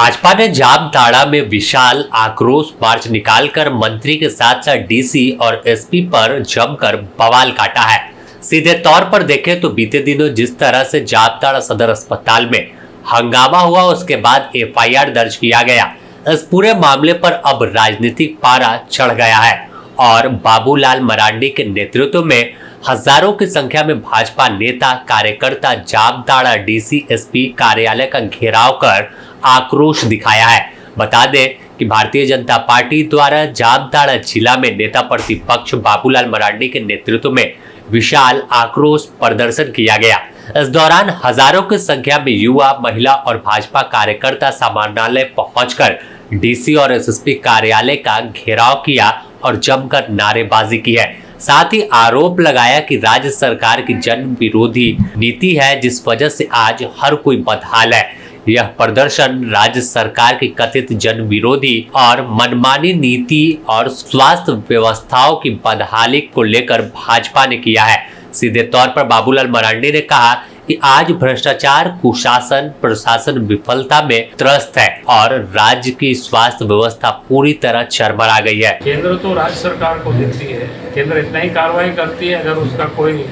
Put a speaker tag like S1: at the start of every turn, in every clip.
S1: भाजपा ने जामताड़ा में विशाल आक्रोश मार्च निकालकर मंत्री के साथ साथ डीसी और एसपी पर जमकर बवाल काटा है। सीधे तौर पर देखें तो बीते दिनों जिस तरह से जामताड़ा सदर अस्पताल में हंगामा हुआ, उसके बाद एफआईआर दर्ज किया गया। इस पूरे मामले पर अब राजनीतिक पारा चढ़ गया है और बाबूलाल मरांडी के नेतृत्व में हजारों की संख्या में भाजपा नेता कार्यकर्ता जामताड़ा डीसी एसपी कार्यालय का घेराव कर आक्रोश दिखाया है। बता दें कि भारतीय जनता पार्टी द्वारा जामताड़ा जिला में नेता प्रतिपक्ष बाबूलाल मरांडी के नेतृत्व में विशाल आक्रोश प्रदर्शन किया गया। इस दौरान हजारों की संख्या में युवा, महिला और भाजपा कार्यकर्ता समाहरणालय पहुंचकर डीसी और एसएसपी कार्यालय का घेराव किया और जमकर नारेबाजी की है। साथ ही आरोप लगाया कि राज्य सरकार की जन विरोधी नीति है, जिस वजह से आज हर कोई बदहाल है। यह प्रदर्शन राज्य सरकार की कथित जन विरोधी और मनमानी नीति और स्वास्थ्य व्यवस्थाओं की बदहाली को लेकर भाजपा ने किया है। सीधे तौर पर बाबूलाल मरांडी ने कहा कि आज भ्रष्टाचार, कुशासन, प्रशासन विफलता में त्रस्त है और राज्य की स्वास्थ्य व्यवस्था पूरी तरह चरमरा गई है।
S2: केंद्र तो राज्य सरकार को देती है, केंद्र इतना ही कार्रवाई करती है। अगर उसका कोई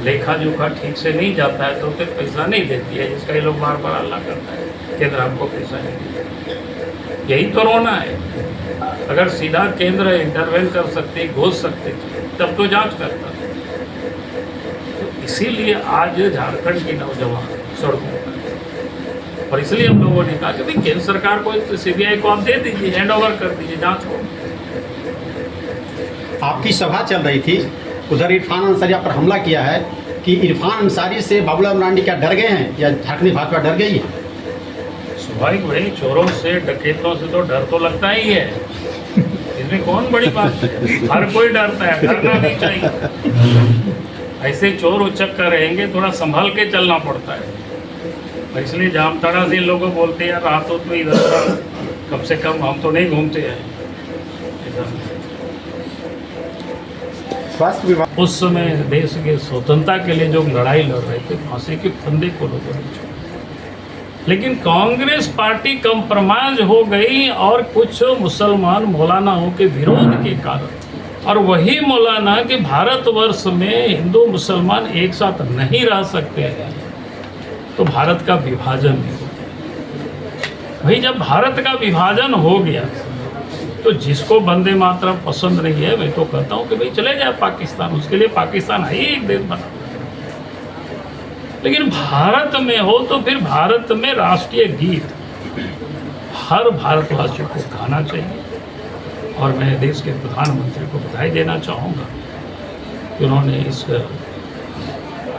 S2: लेखा जोखा ठीक से नहीं जाता है तो फिर पैसा नहीं देती है, जिसका ये लोग बार बार हल्ला करता है केंद्र हमको पैसा नहीं देता। यही तो रोना है। अगर सीधा केंद्र इंटरवेन कर सकते, घोष सकते तब तो जांच करता। तो इसीलिए आज झारखंड की नौजवान सड़कों पर, और इसलिए हम लोगों ने कहा कि भाई केंद्र सरकार को सीबीआई को आप दे दीजिए, हैंड ओवर कर दीजिए जांच को।
S3: आपकी सभा चल रही थी, उधर इरफान अंसारिया पर हमला किया है कि इरफान अंसारी से बाबूलाल मरांडी क्या डर गए हैं या झारखंड भाजपा डर गई है? स्वाभाविक
S2: भाई, चोरों से, डकैतों से तो डर तो लगता ही है। इसमें कौन बड़ी बात है? हर कोई डरता है, डरना नहीं चाहिए। ऐसे चोर उचक्का रहेंगे, थोड़ा संभल के चलना पड़ता है। इसलिए जामताड़ा से लोगों बोलते हैं रातों में इधर कम से कम हम तो नहीं घूमते हैं इधर।
S3: स्वास्थ्य विभाग
S2: उस समय देश के स्वतंत्रता के लिए जो लड़ाई लड़ रहे थे, फांसी के फंदे को लोगों ने छोड़ा। लेकिन कांग्रेस पार्टी कंप्रोमाइज हो गई और कुछ मुसलमान मौलानाओं के विरोध के कारण, और वही मौलाना कि भारतवर्ष में हिंदू मुसलमान एक साथ नहीं रह सकते हैं, तो भारत का विभाजन भी हो गया। भाई, जब भारत का विभाजन हो गया तो जिसको वंदे मातरम पसंद नहीं है, मैं तो कहता हूँ कि भाई चले जाए पाकिस्तान। उसके लिए पाकिस्तान है ही एक देश बना। लेकिन भारत में हो तो फिर भारत में राष्ट्रीय गीत हर भारतवासियों को गाना चाहिए। और मैं देश के प्रधानमंत्री को बधाई देना चाहूँगा कि उन्होंने इस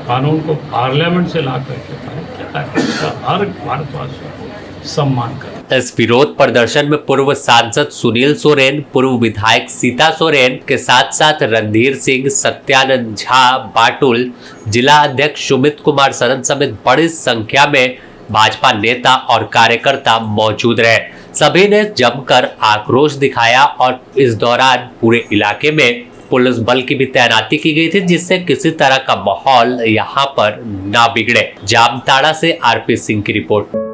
S2: कानून को पार्लियामेंट से ला करके पारित किया ताकि हर भारतवासियों को सम्मान करें।
S1: इस विरोध प्रदर्शन में पूर्व सांसद सुनील सोरेन, पूर्व विधायक सीता सोरेन के साथ साथ रणधीर सिंह, सत्यानंद झा, बाटुल, जिला अध्यक्ष सुमित कुमार सरन समेत बड़ी संख्या में भाजपा नेता और कार्यकर्ता मौजूद रहे। सभी ने जमकर आक्रोश दिखाया और इस दौरान पूरे इलाके में पुलिस बल की भी तैनाती की गई थी, जिससे किसी तरह का माहौल यहाँ पर ना बिगड़े। जामताड़ा से आरपी सिंह की रिपोर्ट।